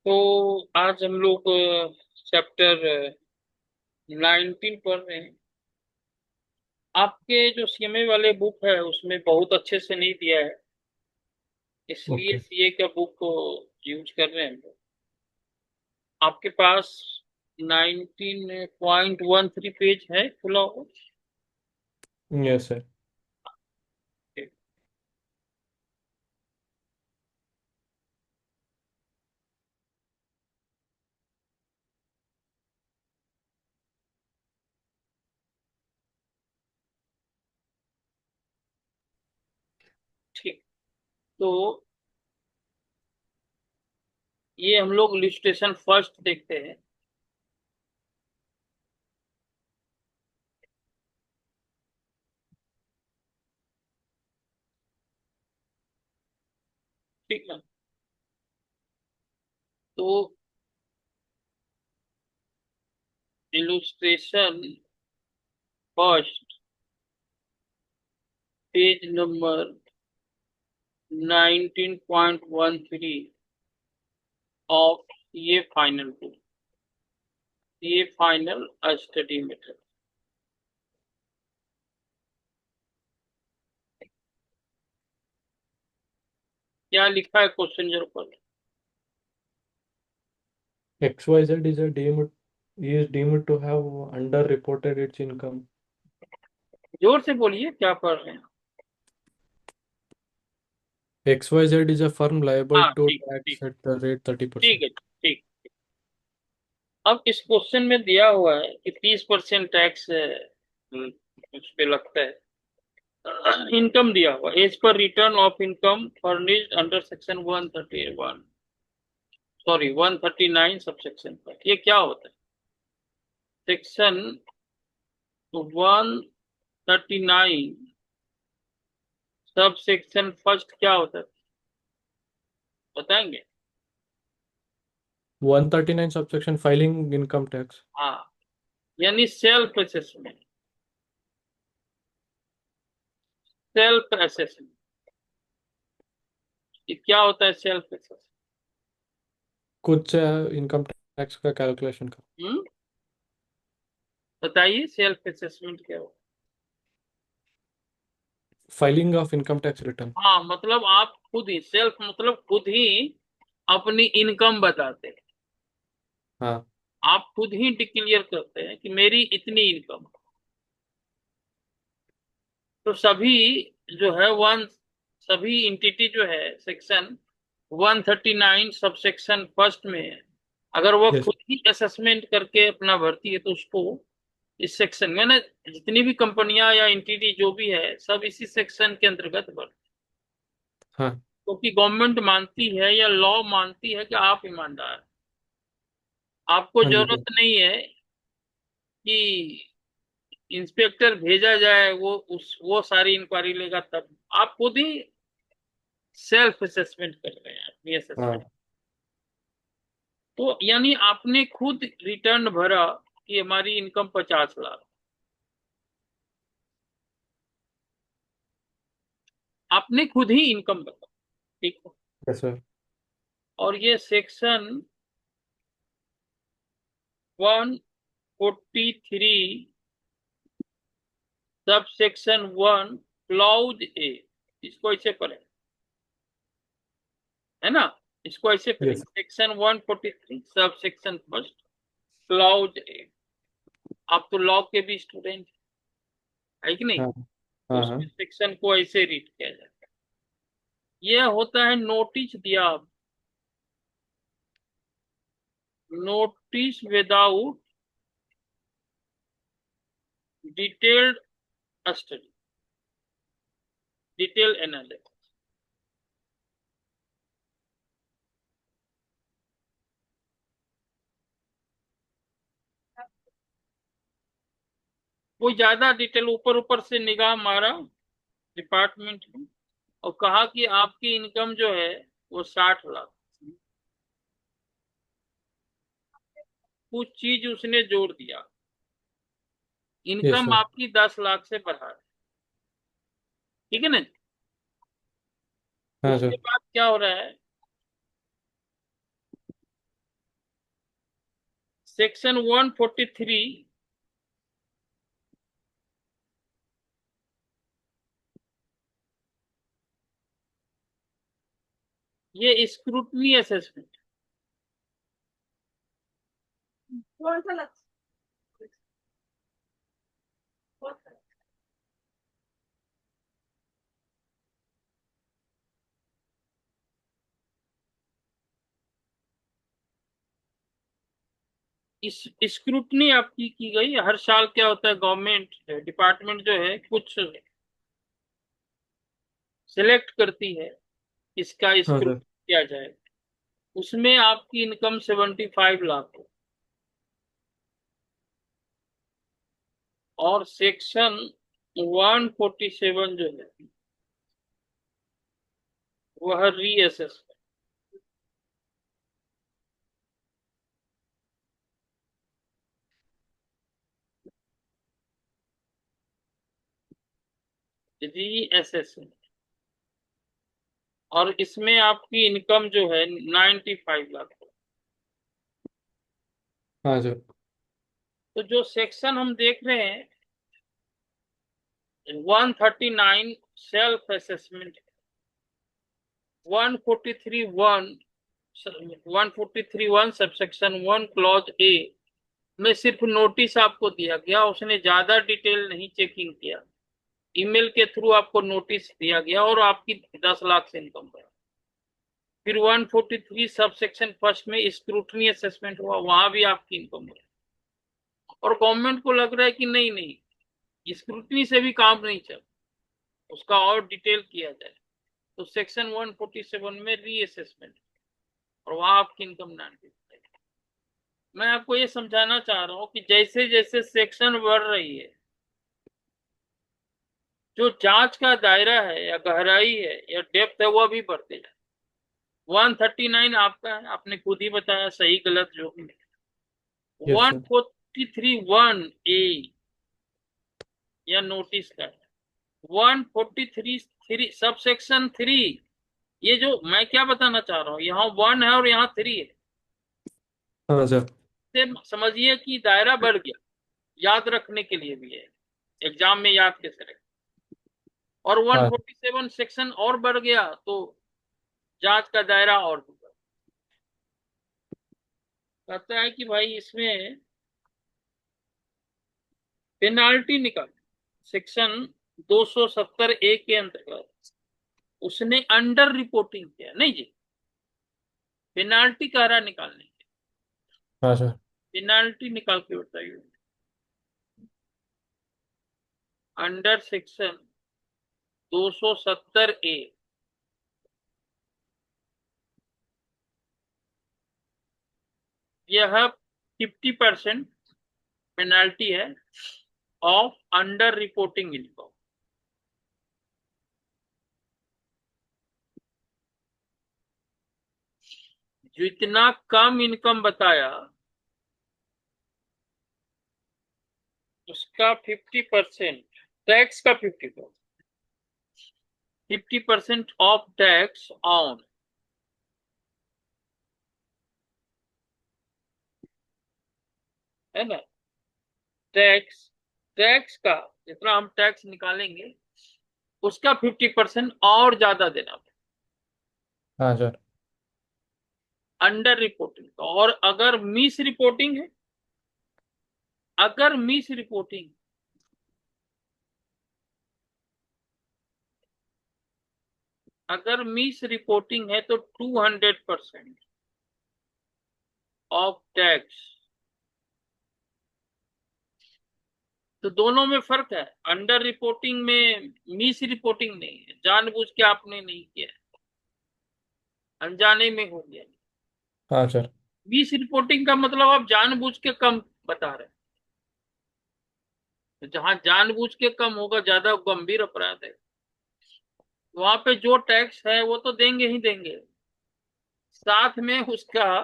तो आज हम लोग चैप्टर 19 पढ़ रहे हैं। आपके जो सीएमए वाले बुक है उसमें बहुत अच्छे से नहीं दिया है, इसलिए ओके। सीए का बुक को यूज कर रहे हैं हम लोग। आपके पास 19.13 पेज है खुला हुआ। Yes sir. ठीक। तो ये हम लोग इलस्ट्रेशन फर्स्ट देखते हैं। ठीक है। तो illustration first, page number 19.13 of ये फाइनल बुक, ये फाइनल स्टडी मेथड। क्या लिखा है क्वेश्चन जरा पर। XYZ is deemed to have underreported its income. जोर से बोलिए क्या पढ़ रहे हैं। XYZ is a firm liable हाँ to ठीक tax ठीक। at the rate ठीक 30%. है ठीक। अब इस क्वेश्चन में दिया हुआ है कि 30% टैक्स उस पे लगता है। इनकम दिया हुआ एज पर return of income furnished under section 131, sorry 139 sub section पर। ये क्या होता है? सेक्शन 139 सब सेक्शन फर्स्ट क्या होता है बताएंगे? 139 subsection filing income tax. हाँ, यानी सेल्फ असेसमेंट। सेल्फ असेसमेंट ये क्या होता है? सेल्फ असेसमेंट खुद से इनकम टैक्स का कैलकुलेशन का। बताइए सेल्फ असेसमेंट क्या होता filing of income tax return. है? हाँ, मतलब आप खुद ही, सेल्फ मतलब खुद ही अपनी इनकम बताते हैं। हाँ। आप खुद ही डिक्लेयर करते हैं कि मेरी इतनी इनकम। तो सभी जो है वन सभी इंटिटी जो है सेक्शन 139 सब सेक्शन फर्स्ट में है, अगर वो यस। खुद ही असेसमेंट करके अपना भरती है तो उसको इस सेक्शन में ना, जितनी भी कंपनियां या एंटिटी जो भी है सब इसी सेक्शन के अंतर्गत भर, हाँ। क्योंकि गवर्नमेंट मानती है या लॉ मानती है कि आप ईमानदार हैं। आपको हाँ जी जरूरत सर। नहीं है कि इंस्पेक्टर भेजा जाए, वो सारी इंक्वायरी लेगा तब। आप खुद ही सेल्फ असेसमेंट कर रहे हैं, अपनी असेसमेंट। हाँ। तो यानी आपने खुद रिटर्न भरा कि हमारी इनकम 50 लाख। आपने खुद ही इनकम भरा, ठीक है। Yes sir. और ये सेक्शन 143 सब सेक्शन 1 क्लाउज ए, इसको ऐसे पढ़े, है ना? इसको ऐसे यस। पढ़ेंगे, section 143 sub section first clause ए। आप तो लॉ के भी स्टूडेंट है कि नहीं? हाँ तो हाँ उसमें हाँ। सेक्शन को ऐसे रीड किया जाता है। यह होता है नोटिस दिया, notice without detailed study, detail analysis. कोई ज्यादा डिटेल ऊपर ऊपर से निगाह मारा डिपार्टमेंट में और कहा कि आपकी इनकम जो है वो 60 लाख। कुछ चीज उसने जोड़ दिया, यस इनकम सर। आपकी 10 लाख से बढ़ा है, ठीक है ना? हाँ उसके सर। बाद क्या हो रहा है? सेक्शन 143 ये स्क्रूटनी असेसमेंट। कौन सा लक्ष्य? इस स्क्रूटनी आपकी की गई। हर साल क्या होता है, गवर्नमेंट डिपार्टमेंट जो है कुछ सिलेक्ट करती है, इसका हाँ स्क्रूटनी सर। किया जाए। उसमें आपकी इनकम 75 लाख है। और सेक्शन 147 जो है वह रीअसेसमेंट। रीअसेसमेंट, और इसमें आपकी इनकम जो है 95 लाख है। हाँ सर। तो जो सेक्शन हम देख रहे हैं 139 self assessment, 143(1) subsection 1 clause A में सिर्फ नोटिस आपको दिया गया, उसने ज्यादा डिटेल नहीं चेकिंग किया। ईमेल के थ्रू आपको नोटिस दिया गया और आपकी 10 लाख से इनकम बढ़ा। फिर 143 सबसेक्शन फर्स्ट में स्क्रूटनी असेसमेंट हुआ, वहां भी आपकी इनकम बढ़ी। और गवर्नमेंट को लग रहा है कि नहीं नहीं, स्क्रूटनी से भी काम नहीं चल, उसका और डिटेल किया जाए। तो सेक्शन 147 में रीअसेसमेंट, और वहां आपकी इनकम 90। मैं आपको ये समझाना चाह रहा हूं कि जैसे जैसे सेक्शन बढ़ रही है, जो जांच का दायरा है या गहराई है या डेप्थ है वह भी बढ़ते जाए। 139 आपका है, आपने खुद ही बताया, सही गलत जो भी। Yes sir. 143(1) या नोटिस का है। 143 सबसेक्शन 3, ये जो मैं क्या बताना चाह रहा हूँ, यहाँ 1 है और यहाँ 3 है। हाँ सर। से समझिए कि दायरा बढ़ गया, याद रखने के लिए भी है, एग्जाम में याद कैसे रहे। और हाँ 147 सेक्शन और बढ़ गया तो जांच का दायरा और भी बढ़। कहता है कि भाई इसमें पेनाल्टी निकाल। सेक्शन 270(a) के अंतर्गत उसने अंडर रिपोर्टिंग किया, नहीं जी, पेनाल्टी कह रहा निकालने की। हाँ सर। पेनाल्टी निकाल के बताइए। अंडर सेक्शन 270(a) यह 50% पेनाल्टी है ऑफ अंडर रिपोर्टिंग इनकम। जितना कम इनकम बताया उसका 50%, टैक्स का 50% ऑफ टैक्स ऑन, है ना। टैक्स, टैक्स का जितना हम टैक्स निकालेंगे उसका 50% और ज्यादा देना हाँ सर। अंडर रिपोर्टिंग का। और अगर मिस रिपोर्टिंग है, अगर मिस रिपोर्टिंग, अगर मिस रिपोर्टिंग है तो 200% ऑफ टैक्स। तो दोनों में फर्क है, अंडर रिपोर्टिंग में मिस रिपोर्टिंग नहीं है, जानबूझ के आपने नहीं किया, अनजाने में हो गया। हाँ सर। मिस रिपोर्टिंग का मतलब आप जानबूझ के कम बता रहे हैं। तो जहां जानबूझ के कम होगा, ज्यादा गंभीर अपराध है, वहां पे जो टैक्स है वो तो देंगे ही देंगे, साथ में उसका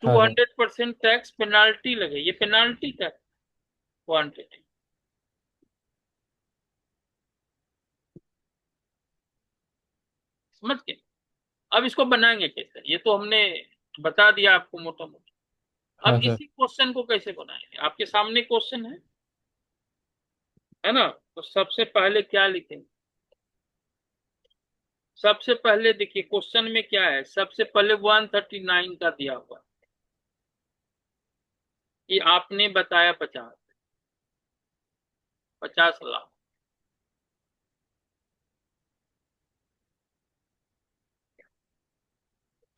टू हाँ sir. Hundred percent tax penalty लगे। ये पेनाल्टी का क्वांटिटी, समझ के। अब इसको बनाएंगे कैसे, ये तो हमने बता दिया आपको मोटा मोटा। हाँ अब सर। इसी क्वेश्चन को कैसे बनाएंगे? आपके सामने क्वेश्चन है ना? तो सबसे पहले क्या लिखेंगे? सबसे पहले देखिए क्वेश्चन में क्या है, सबसे पहले 139 का दिया हुआ है कि आपने बताया 50 लाख।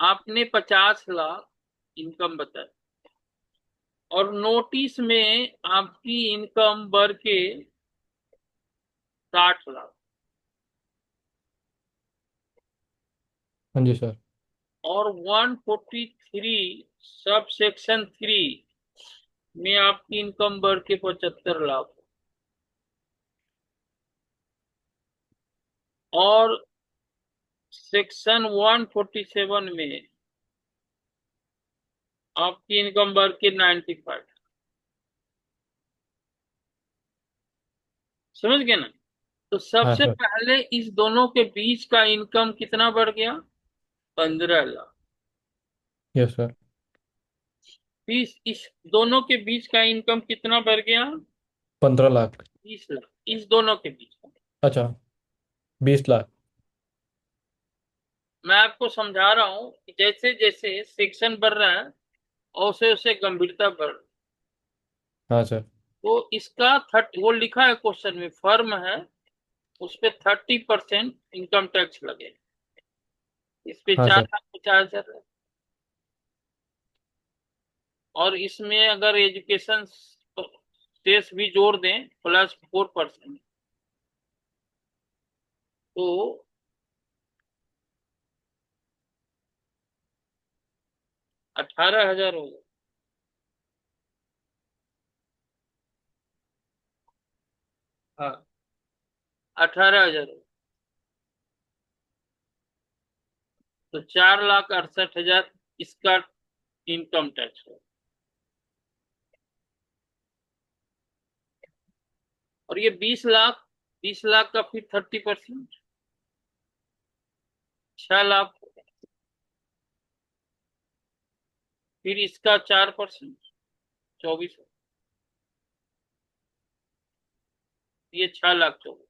आपने 50 लाख इनकम बताया और नोटिस में आपकी इनकम बढ़ के 60 लाख, हाँ जी सर। और 143 सब सेक्शन 3 में आपकी इनकम बढ़ के 75 लाख, और सेक्शन 147 में आपकी इनकम बढ़ के 95। समझ गए ना? तो हाँ सबसे सर। पहले इस दोनों के बीच का इनकम कितना बढ़ गया? 15 लाख। Yes sir. इस दोनों के बीच का इनकम कितना बढ़ गया? 15 लाख। 20 लाख, इस दोनों के बीच का। अच्छा, 20 लाख। मैं आपको समझा रहा हूं कि जैसे जैसे सेक्शन बढ़ रहा है वैसे वैसे गंभीरता बढ़ रही है। हाँ सर। तो इसका 30, वो लिखा है क्वेश्चन में, फर्म है उस पे 30% इनकम टैक्स लगे, इस पे हाँ चार सर। लाख पचास हजार है। और इसमें अगर एजुकेशन सेस भी जोड़ दें +4%, तो 18 हजार होगा। हाँ, 18 हजार होगा। तो 4,68,000 इसका इनकम टैक्स है। और ये 20 लाख, 20 लाख का फिर 30%, 6 लाख। फिर इसका 4%, 24, ये 6,24,000।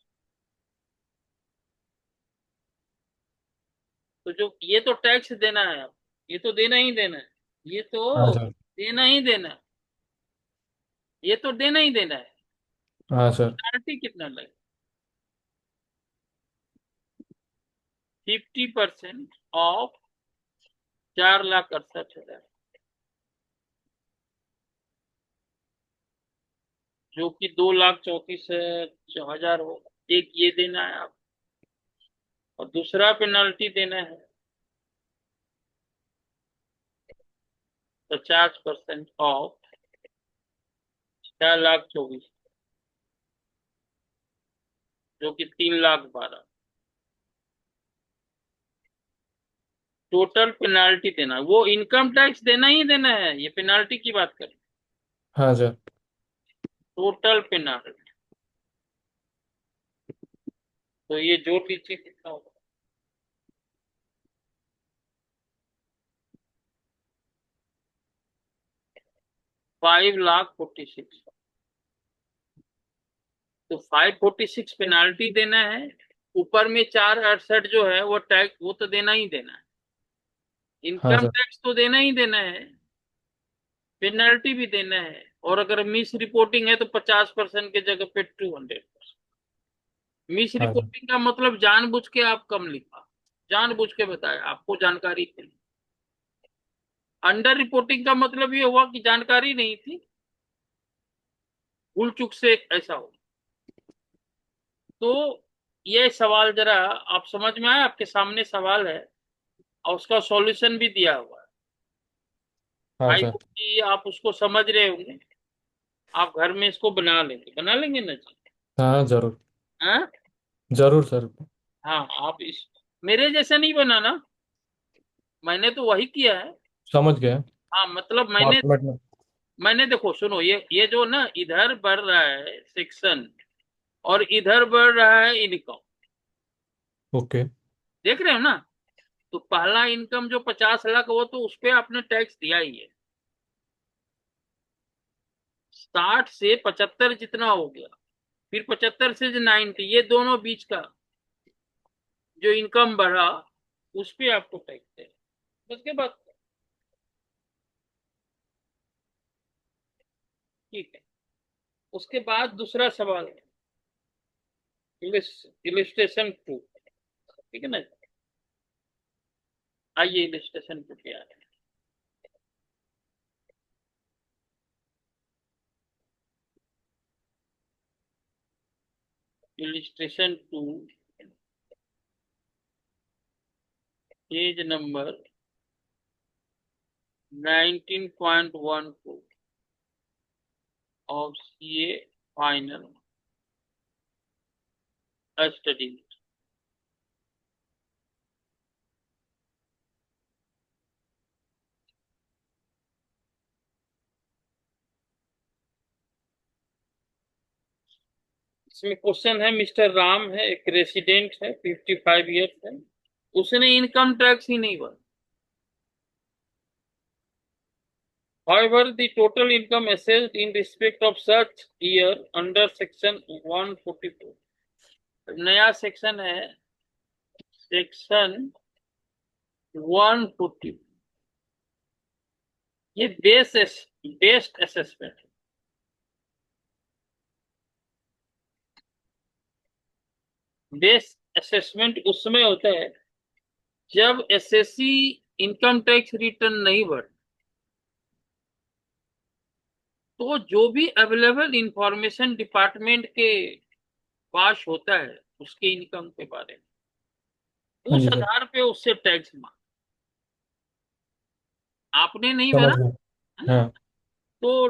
तो जो ये तो टैक्स देना है आप, ये तो देना ही देना है, ये हाँ तो सर। देना ही देना है, ये तो देना ही देना है। हाँ सर। पेनल्टी कितना लगे? 50% ऑफ 4,68,000, जो कि 2,34,000 होगा। एक ये देना है आप, और दूसरा पेनल्टी देना है 50% ऑफ 6,24,000, जो कि 3,12,000। टोटल पेनाल्टी देना है। वो इनकम टैक्स देना ही देना है, ये पेनाल्टी की बात करें। हाँ सर। टोटल पेनाल्टी, तो ये जोड़ लीजिए कितना होगा। 5,46,000। तो 546 पेनाल्टी देना है, ऊपर में 4,68 जो है वो टैक्स, वो तो देना ही देना है। हाँ इनकम सर। टैक्स तो देना ही देना है, पेनल्टी भी देना है, और अगर मिस रिपोर्टिंग है तो 50% की जगह पे 200%। मिस हाँ सर। रिपोर्टिंग का मतलब जानबूझ के आप कम लिखा, जानबूझ के बताया, आपको जानकारी थी। अंडर रिपोर्टिंग का मतलब ये हुआ कि जानकारी नहीं थी, भूल चूक से ऐसा हो। तो ये सवाल जरा आप समझ में आया? आपके सामने सवाल है और उसका सॉल्यूशन भी दिया हुआ है। हाँ आई सर। होप कि आप उसको समझ रहे होंगे। आप घर में इसको बना लेंगे ना जी? हाँ जरूर। हाँ, जरूर सर। हाँ। आप इस मेरे जैसा नहीं बनाना, मैंने तो वही किया है। समझ गए। हाँ, मतलब मैंने फॉर्मेट में। मैंने देखो सुनो, ये जो ना इधर बढ़ रहा है सेक्शन, और इधर बढ़ रहा है इनकम, ओके। देख रहे हो ना? तो पहला इनकम जो 50 लाख, वो तो उस पे आपने टैक्स दिया ही है। 60 से 75 जितना हो गया, फिर 75 से 90, ये दोनों बीच का जो इनकम बढ़ा उस पे आपको टैक्स है। उसके बाद ठीक है। उसके बाद दूसरा सवाल है इलिस्ट्रेशन 2। ठीक है ना, आइए इलिस्ट्रेशन 2 पे आ रहे हैं। Illustration 2 page number 19.12 of CA final study। इसमें क्वेश्चन है, मिस्टर राम है, एक रेसिडेंट है, 55 ईयर्स है, उसने इनकम टैक्स ही नहीं भरा। However, the total income assessed in respect of such year under section 144, नया सेक्शन है सेक्शन 144, ये बेस्ड असेसमेंट। बेस्ड असेसमेंट उसमें होता है जब एसएससी इनकम टैक्स रिटर्न नहीं भर, तो जो भी अवेलेबल इंफॉर्मेशन डिपार्टमेंट के पास होता है उसके इनकम के बारे में, हाँ उस जी सर। आधार पे उससे टैक्स मांग। आपने नहीं समझ भरा गया। है ना, हाँ। तो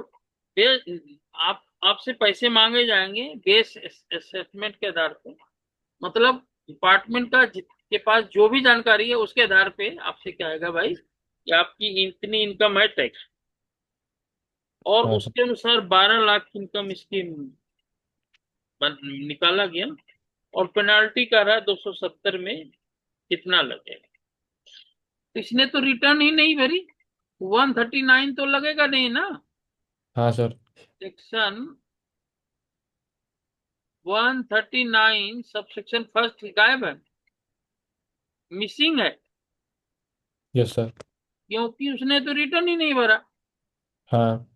आप आपसे पैसे मांगे जाएंगे बेस असेसमेंट के आधार पे। मतलब डिपार्टमेंट का के पास जो भी जानकारी है उसके आधार पे आपसे क्या आएगा भाई कि आपकी इतनी इनकम है टैक्स, और हाँ सर। उसके अनुसार 12 लाख इनकम स्कीम निकाला गया, और पेनाल्टी का रहा 270 में कितना लगेगा। तो इसने तो रिटर्न ही नहीं भरी, 139 तो लगेगा नहीं ना। हाँ sir. Section 139 sub section first गायब है, मिसिंग है, यस सर। क्योंकि उसने तो रिटर्न ही नहीं भरा। हाँ,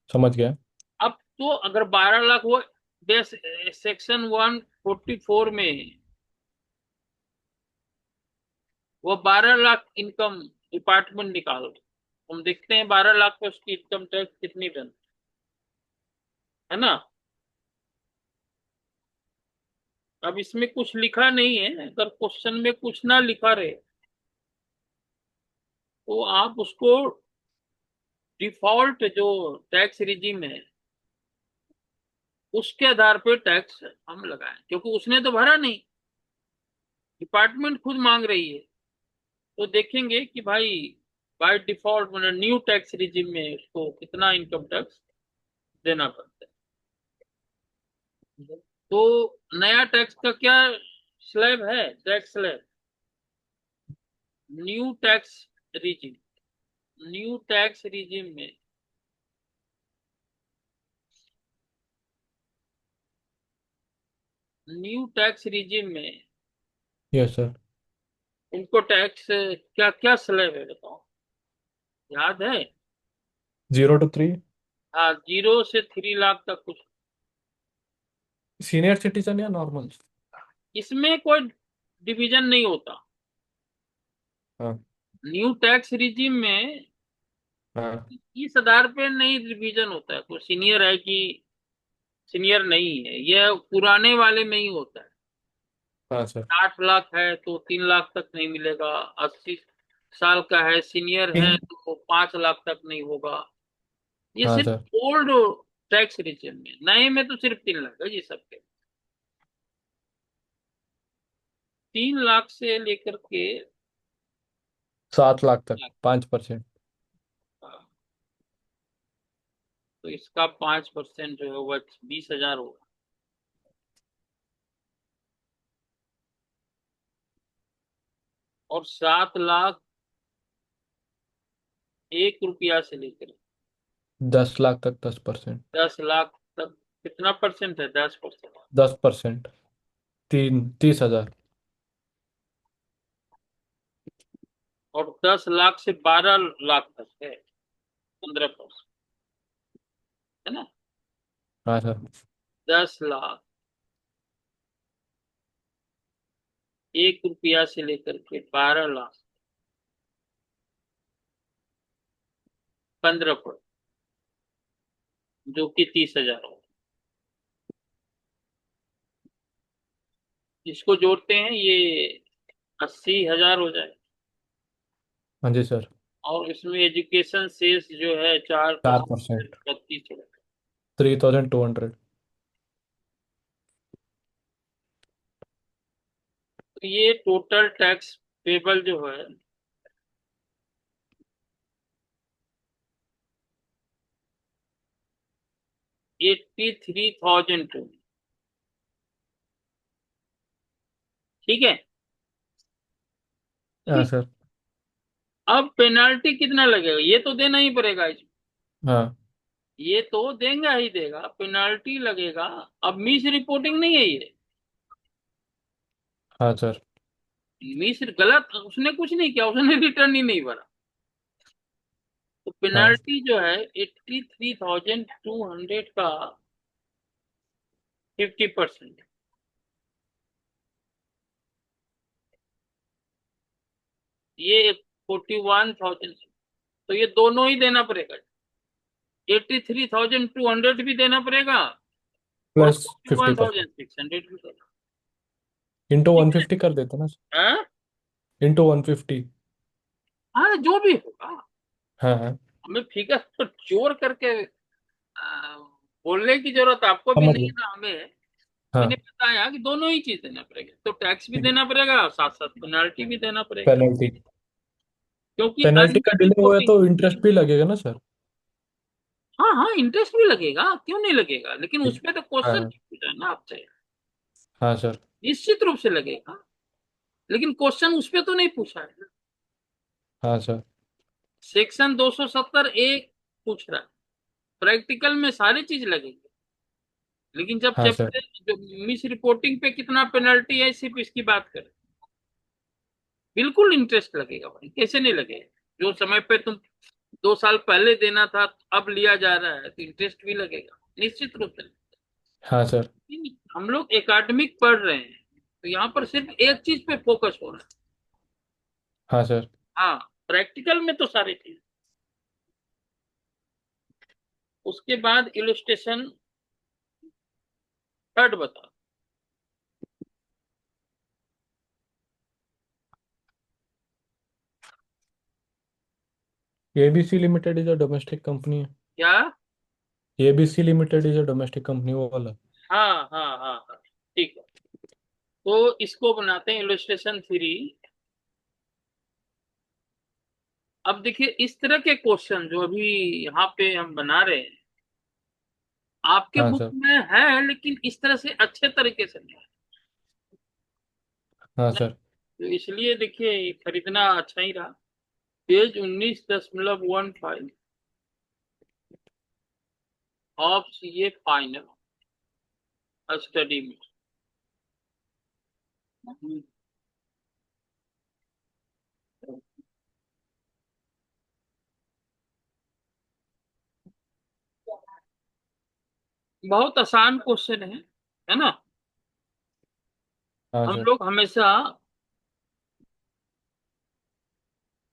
समझ गया। अब तो अगर 12 लाख वो सेक्शन 144 में वो 12 लाख इनकम डिपार्टमेंट निकाल, हम देखते हैं 12 लाख पे उसकी इनकम टैक्स कितनी बनती है ना। अब इसमें कुछ लिखा नहीं है, अगर क्वेश्चन में कुछ ना लिखा रहे तो आप उसको डिफॉल्ट जो टैक्स रिजीम है उसके आधार पे टैक्स हम लगाएं, क्योंकि उसने तो भरा नहीं, डिपार्टमेंट खुद मांग रही है। तो देखेंगे कि भाई बाय डिफॉल्ट मतलब न्यू टैक्स रिजिम में उसको कितना इनकम टैक्स देना पड़ता है। तो नया टैक्स का क्या स्लैब है, tax slab, new tax regime. New tax regime में न्यू टैक्स रिजिम में यस सर। उनको टैक्स क्या क्या स्लैब है बताओ, याद है? 0 to 3। हाँ, 0 से 3 लाख तक कुछ। सीनियर सिटीजन या नॉर्मल? इसमें कोई डिवीजन नहीं होता, हाँ। न्यू टैक्स रिजिम में हाँ। इस आधार पे नहीं रिवीजन होता है कोई सीनियर है कि सीनियर नहीं है, यह पुराने वाले में ही होता है। हाँ सर। 8 लाख है तो 3 लाख तक नहीं मिलेगा, 80 साल का है सीनियर है तो 5 लाख तक नहीं होगा। ये हाँ सर। सिर्फ ओल्ड टैक्स रिजिम में, नए में तो सिर्फ 3 लाख है जी सबके। 3 लाख से लेकर के 7 लाख तक लाख, 5%। तो इसका 5% जो है वह 20,000 होगा। और 7 लाख 1 रुपया से लेकर 10 लाख तक 10%। 10 लाख तक कितना परसेंट है? 10%। 10%। 30,000। और 10 लाख से 12 लाख तक है 15%, है ना? हाँ सर। 10 लाख, 1 रुपया से लेकर के 12 लाख, 15%, जो कि 30,000 हो। इसको जोड़ते हैं, ये 80,000 हो जाए। हाँ जी सर। और इसमें एजुकेशन सेस जो है 4%, 4%। 32,000। 3,200। तो ये टोटल टैक्स पेबल जो है 83,000। ठीक है। हाँ सर। अब पेनाल्टी कितना लगेगा? ये तो देना ही पड़ेगा इसमें। हाँ। ये तो देगा ही देगा, पेनाल्टी लगेगा। अब मिस रिपोर्टिंग नहीं है ये। हाँ सर। मिस गलत, उसने कुछ नहीं किया, उसने रिटर्न ही नहीं भरा। तो हाँ। पेनाल्टी जो है 83,200 का 50%, ये 41,000। तो ये दोनों ही देना पड़ेगा। 83,200 भी देना पड़ेगा और plus forty one 50%। Thousand six hundred भी देना। इंटू ठीक वन है। फिफ्टी कर देते ना सर। हाँ इंटू 150। हाँ, जो भी होगा। हाँ हाँ। हमें फिगर तो जोड़ करके बोलने की जरूरत आपको भी समझ नहीं गए। है ना, हमें है। मैंने हाँ। बताया कि दोनों ही चीज देना पड़ेगा, तो टैक्स भी ठीक है। देना पड़ेगा, साथ साथ पेनाल्टी भी देना पड़ेगा। पेनल्टी। क्योंकि पेनल्टी का अंडर डिले हुआ है रिपोर्टिंग। तो इंटरेस्ट भी लगेगा ना सर। हाँ हाँ, इंटरेस्ट भी लगेगा, क्यों नहीं लगेगा, लेकिन ठीक। उसमें तो क्वेश्चन हाँ। नहीं पूछा है ना आपसे। हाँ सर। निश्चित रूप से लगेगा, लेकिन क्वेश्चन उस पर तो नहीं पूछा है ना। हाँ सर। सेक्शन 270 ए पूछ रहा है, प्रैक्टिकल में सारी चीज लगेगी। लेकिन जब हाँ सर। चैप्टर जो मिस रिपोर्टिंग पे कितना पेनल्टी है, सिर्फ इसकी बात करें, बिल्कुल इंटरेस्ट लगेगा भाई, कैसे नहीं लगेगा? जो समय पे तुम 2 साल पहले देना था, अब लिया जा रहा है, तो इंटरेस्ट भी लगेगा निश्चित रूप से। हाँ सर। हम लोग एकेडमिक पढ़ रहे हैं, तो यहाँ पर सिर्फ एक चीज पे फोकस हो रहा है। हाँ सर। हाँ, प्रैक्टिकल में तो सारी चीज। उसके बाद इलस्ट्रेशन थर्ड बता। ABC limited is a domestic company है। क्या? ABC limited is a domestic company, वो वाला। हाँ हाँ हाँ हाँ, ठीक है। तो इसको बनाते हैं इलस्ट्रेशन 3। अब देखिए, इस तरह के क्वेश्चन जो अभी यहाँ पे हम बना रहे हैं, आपके हाँ बुक सर। में है, लेकिन इस तरह से अच्छे तरीके से नहीं है। हाँ सर। तो इसलिए देखिए, ये खरीदना अच्छा ही रहा। Page 19.15 of CA final study में। बहुत आसान क्वेश्चन है ना? हाँ हम सर। लोग हमेशा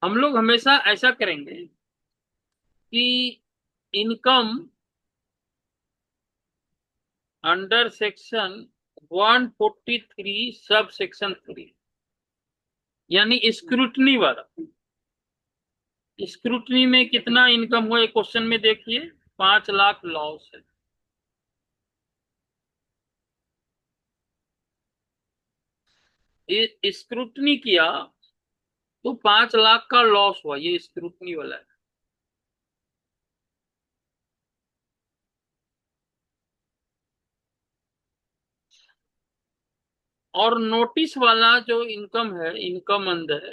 हम लोग हमेशा ऐसा करेंगे कि income under section 143 sub section 3, यानी स्क्रूटनी वाला। स्क्रूटनी में कितना इनकम हुआ क्वेश्चन में देखिए, 5 लाख लॉस है। ये स्क्रूटनी किया तो 5 लाख का लॉस हुआ, ये स्क्रूटनी वाला है। और नोटिस वाला जो इनकम है, इनकम अंदर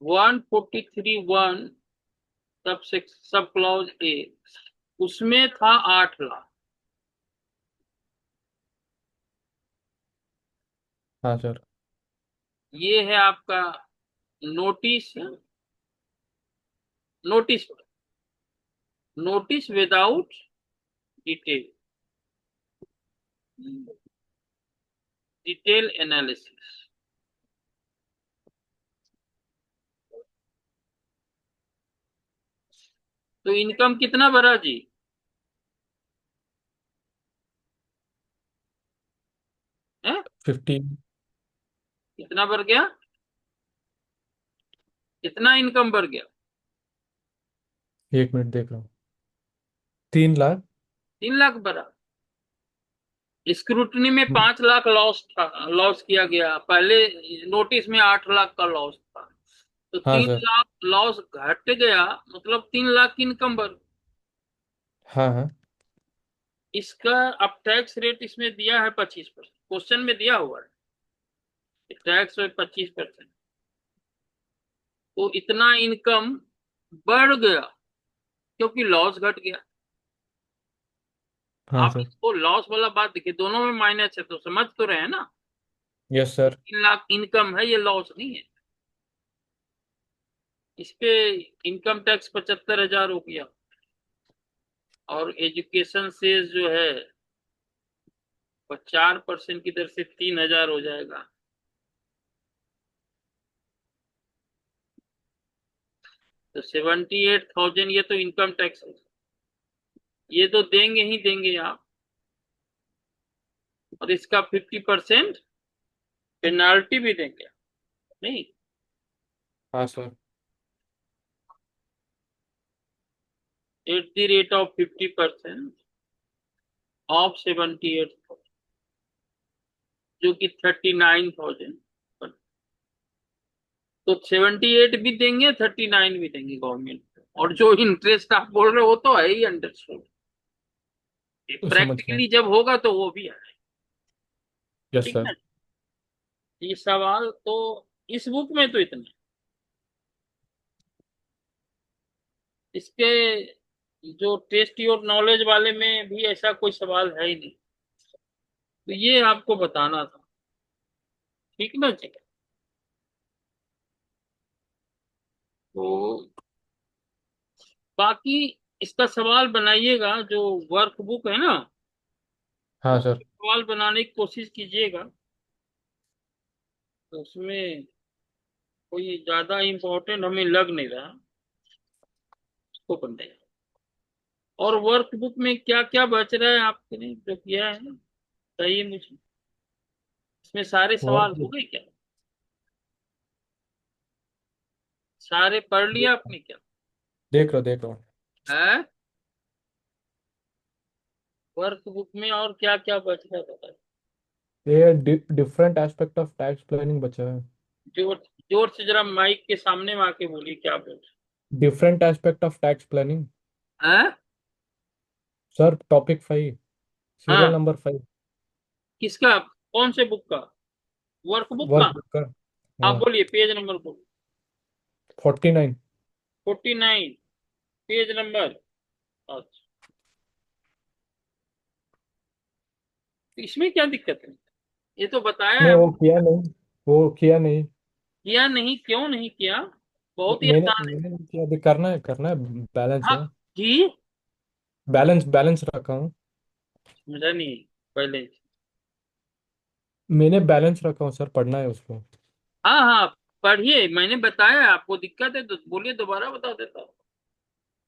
143(1) सब क्लॉज ए, उसमें था 8 लाख। हाँ सर। ये है आपका notice, notice notice without detail, detail analysis. तो इनकम कितना भरा जी? है 15। कितना भर गया? कितना इनकम भर गया? 1 मिनट देख रहा हूँ। 3 लाख। 3 लाख भरा। स्क्रूटनी में 5 लाख लॉस था, लॉस किया गया पहले। नोटिस में 8 लाख का लॉस था, तो हाँ तीन सर। लाख लॉस घट गया, मतलब 3 लाख की इनकम भर। हाँ हाँ। इसका अब टैक्स रेट इसमें दिया है 25%, क्वेश्चन में दिया हुआ है टैक्स रेट 25%। तो इतना इनकम बढ़ गया क्योंकि लॉस घट गया। हाँ आप सर। इसको लॉस वाला बात देखिए, दोनों में माइनस है, तो समझ तो रहे हैं ना। Yes sir. 3 लाख इनकम है, ये लॉस नहीं है। इस पे इनकम टैक्स 75,000 हो गया, और एजुकेशन से जो है वो 4% की दर से 3,000 हो जाएगा। तो 78,000 ये तो इनकम टैक्स है, ये तो देंगे ही देंगे आप। और इसका 50% पेनाल्टी भी देंगे, नहीं? हाँ sir. At the rate of 50% of 78,000, जो कि 39,000। तो 78 भी देंगे, 39 भी देंगे गवर्नमेंट को। और जो इंटरेस्ट आप बोल रहे हो वो तो है ही अंडरस्टूड, तो समझ गया। प्रैक्टिकली जब होगा तो वो भी है। यस ठीक सर। है। ये सवाल तो इस बुक में तो इतना, इसके जो टेस्ट योर नॉलेज वाले में भी ऐसा कोई सवाल है ही नहीं। तो ये आपको बताना था, ठीक ना जी? तो बाकी इसका सवाल बनाइएगा, जो वर्कबुक है ना, हाँ उसमें सर। सवाल बनाने की कोशिश कीजिएगा। तो उसमें कोई ज्यादा इम्पोर्टेंट हमें लग नहीं रहा, उसको बनने। और वर्कबुक में क्या क्या बच रहा है आपने जो किया है, बताइए मुझे। इसमें सारे और सवाल हो गए क्या? सारे पढ़ लिया आपने क्या? देख रहा हूँ। है वर्कबुक में और क्या क्या बच रहा है बताइए। ये different aspect of tax planning बचा है। जोर जोर से जरा माइक के सामने में आके बोलिए, क्या बोल different aspect of tax planning. रहे हैं? सर टॉपिक 5, सीरियल हाँ, नंबर 5। किसका? कौन से बुक का? वर्कबुक का? वर्क बुक का। आप हाँ। बोलिए पेज नंबर बोलिए। 49। 49, पेज नंबर। अच्छा, तो इसमें क्या दिक्कत है? ये तो बताया नहीं है वो हमने। किया नहीं। वो किया नहीं। किया नहीं? क्यों नहीं किया? बहुत ही मैंने आसान है। मैंने नहीं किया, अभी करना है बैलेंस हाँ है। जी, बैलेंस रखा हूँ। समझा नहीं पहले। मैंने बैलेंस रखा हूँ सर, पढ़ना है उसको। हाँ हाँ, पढ़िए, मैंने बताया। आपको दिक्कत है तो बोलिए, दोबारा बता देता हूँ।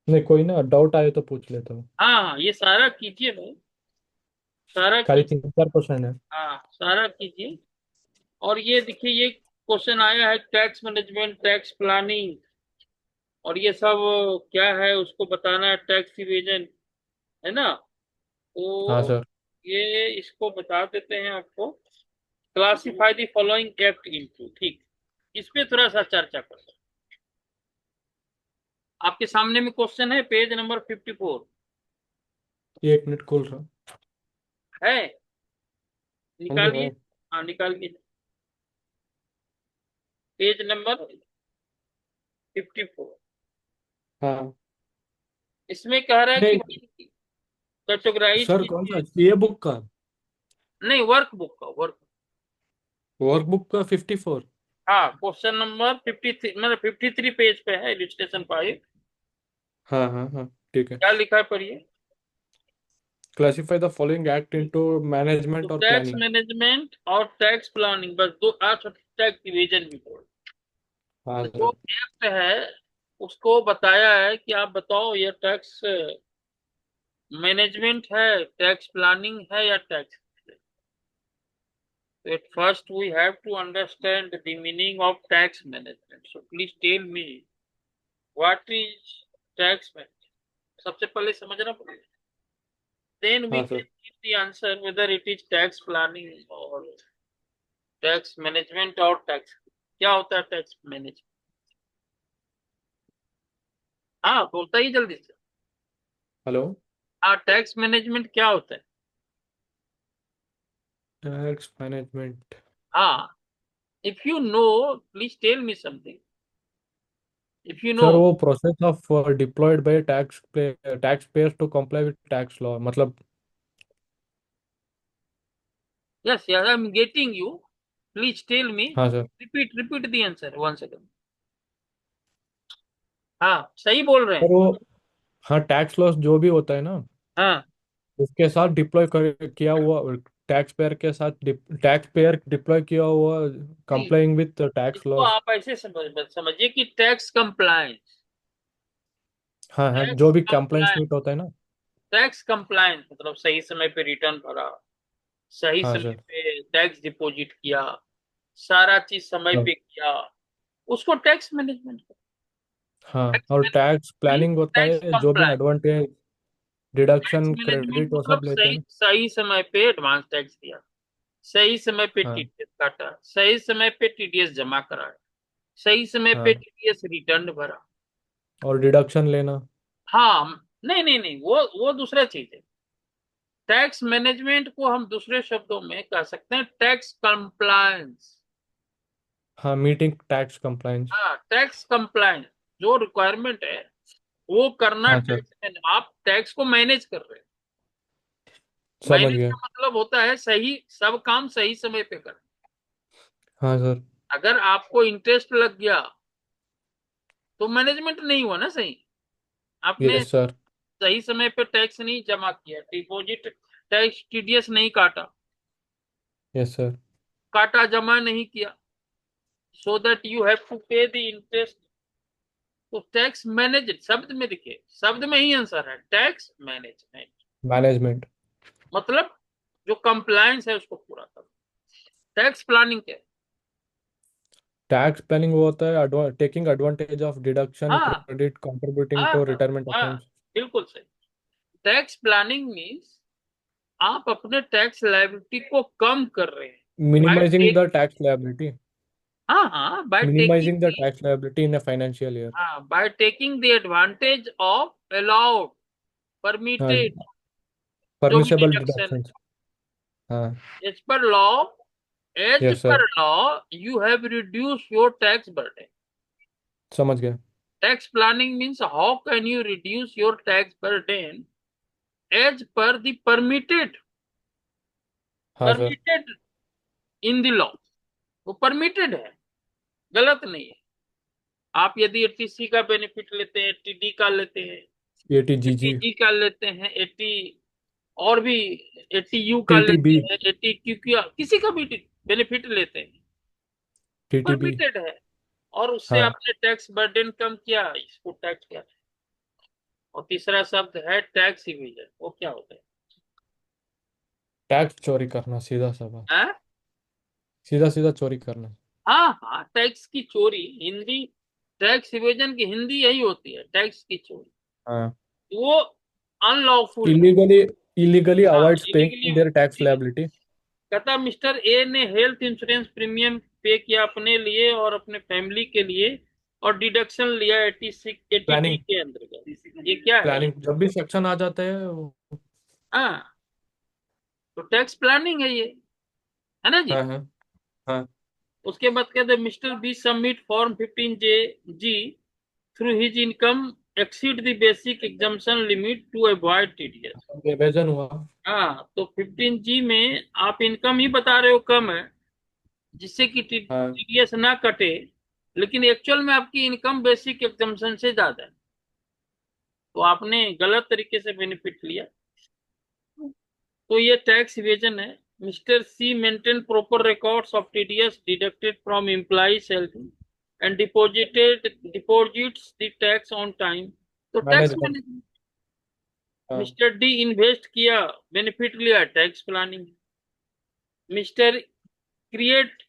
नहीं कोई ना, डाउट आए तो पूछ लेता हूँ। हाँ हाँ, ये सारा कीजिए भाई, सारा खाली कीजिए। 3-4 क्वेश्चन है। हाँ, सारा कीजिए। और ये देखिए, ये क्वेश्चन आया है टैक्स मैनेजमेंट, टैक्स प्लानिंग, और ये सब क्या है उसको बताना है, टैक्स इवेजन, है ना? हाँ तो सर। ये इसको बता देते हैं आपको। Classify the following act into, ठीक, इस पे थोड़ा सा चर्चा करते हैं। आपके सामने में क्वेश्चन है, पेज नंबर 54 1 मिनट खोल रहा हूँ। है, हाँ जी निकालिए। है। हाँ, निकालिए पेज नंबर 54। हाँ इसमें कह रहा है कि नहीं भाई कैटेगराइज सर, कौन कीजिए। सा ये बुक का? नहीं, वर्कबुक का वर्क। वर्कबुक का 54। हाँ, क्वेश्चन नंबर 53, मतलब 53 पेज पे है, इलिस्ट्रेशन 5। हाँ हाँ हाँ, ठीक है। क्या लिखा है पढ़िए। Classify the following act into तो मैनेजमेंट और टैक्स प्लानिंग। मैनेजमेंट और टैक्स प्लानिंग, बस दो। आज टैक्स डिवीजन भी बोल। हाँ जो सर। एक्ट है उसको बताया है कि आप बताओ ये टैक्स मैनेजमेंट है, टैक्स प्लानिंग है या tax. At first, we have to understand the meaning of tax management. So please tell me what is tax management. सबसे पहले समझना पड़ेगा. Then we हाँ can sir. give the answer whether it is tax planning or tax management or tax. क्या होता है tax management? हाँ, बोलता ही जल्दी से. हेलो। हाँ, टैक्स मैनेजमेंट क्या होता है? Tax management. हाँ, if you know, please tell me something. If you sir know, वो process of deployed by tax payers to comply with tax law, मतलब। yes, yes, I'm getting you. Please tell me. हाँ sir. Repeat the answer. One second. हाँ, सही बोल रहे sir हैं. वो, हाँ टैक्स लॉस जो भी होता है ना, हाँ, उसके साथ डिप्लॉय कर किया हुआ, टैक्स पेयर के साथ टैक्स पेयर डिप्लॉय किया हुआ, नहीं, कंप्लाइंग विथ टैक्स इसको लॉस। आप ऐसे समझिए कि टैक्स कंप्लायंस। हाँ हाँ, टैक्स जो भी कंप्लाइंस कंप्लायंस मीट होता है ना। टैक्स कंप्लायंस मतलब सही समय पे रिटर्न भरा, सही हाँ समय सर। पे टैक्स डिपॉजिट किया, सारा चीज समय हाँ पे किया, उसको टैक्स मैनेजमेंट। हाँ, टैक्स और टैक्स मैनेजमेंट प्लानिंग होता टैक्स है जो भी compliance. Advantage, tax deduction, management credit वो मतलब सब लेते सही हैं। सही समय पे एडवांस टैक्स दिया, सही समय पे हाँ टीडीएस काटा, सही समय पे टीडीएस जमा कराया, सही समय पे हाँ, टीडीएस रिटर्न भरा। और डिडक्शन लेना। हाँ, नहीं नहीं नहीं, वो दूसरा चीज है. टैक्स मैनेजमेंट को हम दूसरे शब्दों में कह सकते हैं टैक्स कंप्लायंस. हाँ, मीटिंग टैक्स कंप्लाइंस। हाँ, टैक्स कंप्लायंस जो रिक्वायरमेंट है वो करना हाँ सर, टैक्स. आप टैक्स को मैनेज कर रहे हैं. समझ मैनेज गया। का मतलब होता है सही सब काम सही समय पे करना. हाँ सर। अगर आपको इंटरेस्ट लग गया तो मैनेजमेंट नहीं हुआ ना सही. आपने यस सर। सही समय पे टैक्स नहीं जमा किया, डिपॉजिट टैक्स टीडीएस नहीं काटा, यस सर। काटा जमा नहीं किया, so that you have to pay the interest. तो टैक्स मैनेज शब्द में देखिए, शब्द में ही आंसर है टैक्स मैनेजमेंट. मैनेजमेंट। मतलब जो कंप्लायंस है उसको पूरा करना. टैक्स प्लानिंग क्या है? टैक्स प्लानिंग वो होता है टेकिंग एडवांटेज ऑफ डिडक्शन, हाँ क्रेडिट, कंट्रीब्यूटिंग हाँ टू हाँ रिटायरमेंट हाँ, अकाउंट्स। बिल्कुल सही. टैक्स प्लानिंग मीन्स आप अपने टैक्स लायबिलिटी को कम कर रहे हैं. By minimizing take the tax liability. हाँ हाँ, by taking minimizing the tax liability in a financial year. हाँ, by taking the advantage of allowed हाँ, परमिटेड जो भी परमिसेबल डिडक्शन डिडक्शंस। हाँ। है. As per law, as yes sir, per law you have reduce your tax burden. समझ गया। Tax planning means how can you reduce your tax burden as per the हाँ sir. permitted in the law. वो permitted है, गलत नहीं है. आप यदि एटीसी का बेनिफिट लेते हैं, एटीडी का लेते हैं, ATGG। एटीजी का लेते हैं, एटी और भी एटीयू का लेते TTB। हैं, एटीक्यू किसी का भी बेनिफिट लेते हैं, TTB। परमिटेड है. और उससे हाँ, आपने टैक्स बर्डन कम किया, इसको टैक्स किया. और तीसरा शब्द है टैक्स इवेजन. वो क्या होता टैक्स चोरी करना, सीधा सा बात। है? सीधा सीधा चोरी करना। हाँ हाँ, टैक्स की चोरी हिंदी. टैक्स इवेजन की हिंदी यही होती है, टैक्स की चोरी. हाँ, वो अनलॉफुल है. इलीगली इलीगली हाँ, avoids paying their tax illegally. Liability. कहता मिस्टर ए ने हेल्थ इंश्योरेंस प्रीमियम पे किया अपने लिए और अपने फैमिली के लिए, और डिडक्शन लिया 86 83 प्लानिंग। के अंतर्गत. ये क्या है ये? प्लानिंग जब भी सेक्शन आ जाता है हाँ, तो टैक्स प्लानिंग है ना जी. हाँ हाँ हाँ। उसके बाद कहते mister B submit form 15 J G through his income exceed the basic exemption limit to avoid TDS. Evasion हुआ। हाँ, तो 15G में आप इनकम ही बता रहे हो कम है, जिससे कि हाँ TDS ना कटे, लेकिन एक्चुअल में आपकी इनकम बेसिक एग्जम्पशन से ज्यादा है, तो आपने गलत तरीके से बेनिफिट लिया, तो ये टैक्स इवेजन है। Mister C maintain proper records of TDS deducted from employ salary and deposits the tax on time, तो टैक्स मैनेजमेंट। मैनेजमेंट। हाँ मिस्टर डी इन्वेस्ट किया, बेनिफिट लिया, tax planning. Mister create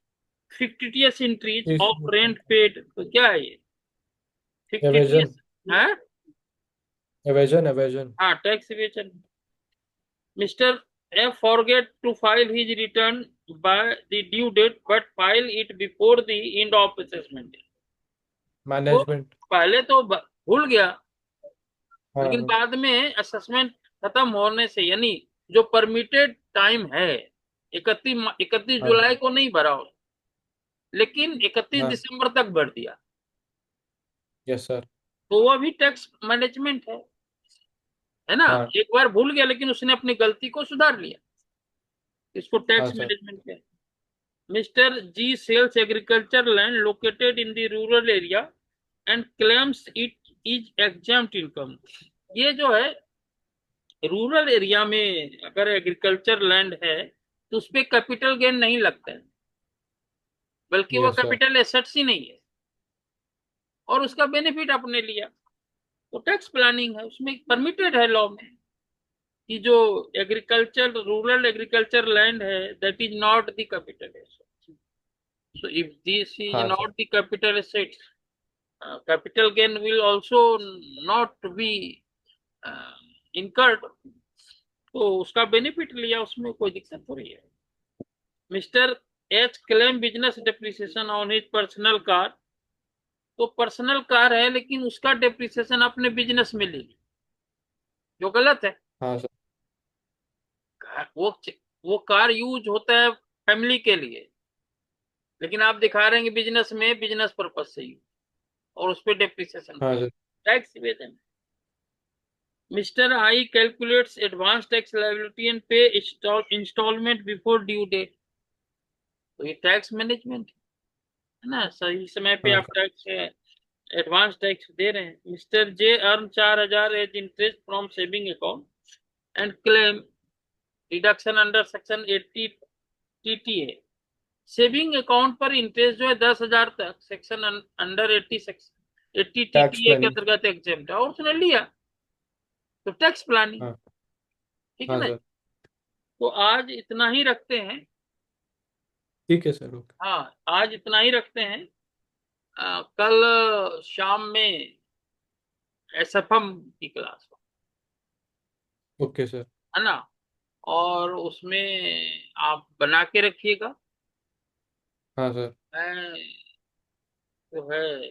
fictitious entries of rent paid, तो क्या है ये? Evasion. Fictitious है। Evasion evasion. हाँ, tax evasion. Mister F forget to file his return by the due date but file it before the end of assessment day, तो management. पहले तो भूल गया, लेकिन हाँ बाद में असेसमेंट खत्म होने से, यानी जो परमिटेड टाइम है 31 हाँ जुलाई को नहीं भरा हो, लेकिन 31 हाँ। दिसंबर तक भर दिया, यस सर। तो वो भी टैक्स मैनेजमेंट है ना। हाँ एक बार भूल गया, लेकिन उसने अपनी गलती को सुधार लिया, इसको हाँ टैक्स सर। मैनेजमेंट कहते हैं। Mister G sales agriculture land located in the rural area and claims it is exempt income, ये जो है रूरल एरिया में अगर एग्रीकल्चर लैंड है तो उस पर कैपिटल गेन नहीं लगता है, बल्कि वो यस सर। कैपिटल एसेट्स ही नहीं है, और उसका बेनिफिट आपने लिया, तो टैक्स प्लानिंग है, उसमें परमिटेड है लॉ में कि जो एग्रीकल्चर रूरल एग्रीकल्चर लैंड है that is not the capital asset, so if this is हाँ sir. not the capital assets, capital gain will also not be uh, incurred, तो उसका बेनिफिट लिया, उसमें कोई दिक्कत हो रही है। Mister H claim business depreciation on his personal car, तो पर्सनल कार है लेकिन उसका डेप्रिसिएशन अपने बिजनेस में ले ली, जो गलत है। हाँ सर। वो वो कार यूज होता है फैमिली के लिए, लेकिन आप दिखा रहे हैं कि बिजनेस में बिजनेस पर्पज से यूज, और उस पर डेप्रिसिएशन, हाँ sir. Tax evasion. Mister I calculates advance tax liability and पे इंस्टॉलमेंट बिफोर ड्यू डेट, तो ये टैक्स मैनेजमेंट है ना, सही समय पे हाँ आप सर। टैक्स एडवांस टैक्स दे रहे हैं। Mister J earn 4,000 as interest from saving account and claim deduction under section 80 TTA, saving account पर इंटरेस्ट जो है 10,000 तक section under 80 section 80 tax TTA के प्लानिंग। अंतर्गत एग्जेम्प्ट है, और उसने लिया, तो टैक्स प्लानिंग, हाँ ठीक है हाँ ना। सर। तो आज इतना ही रखते हैं। ठीक है सर। ओके। हाँ, आज इतना ही रखते हैं। कल शाम में SFM की क्लास ओके सर। है ना, और उसमें आप बना के रखिएगा। हाँ सर। मैं जो है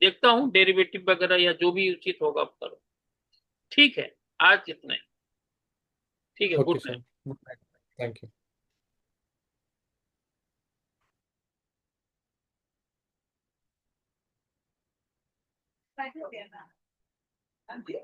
देखता हूँ डेरिवेटिव वगैरह या जो भी उचित होगा आप करो, ठीक है। आज इतना ही, ठीक है, okay good sir. Night. Good night. Thank you. Right, okay, now.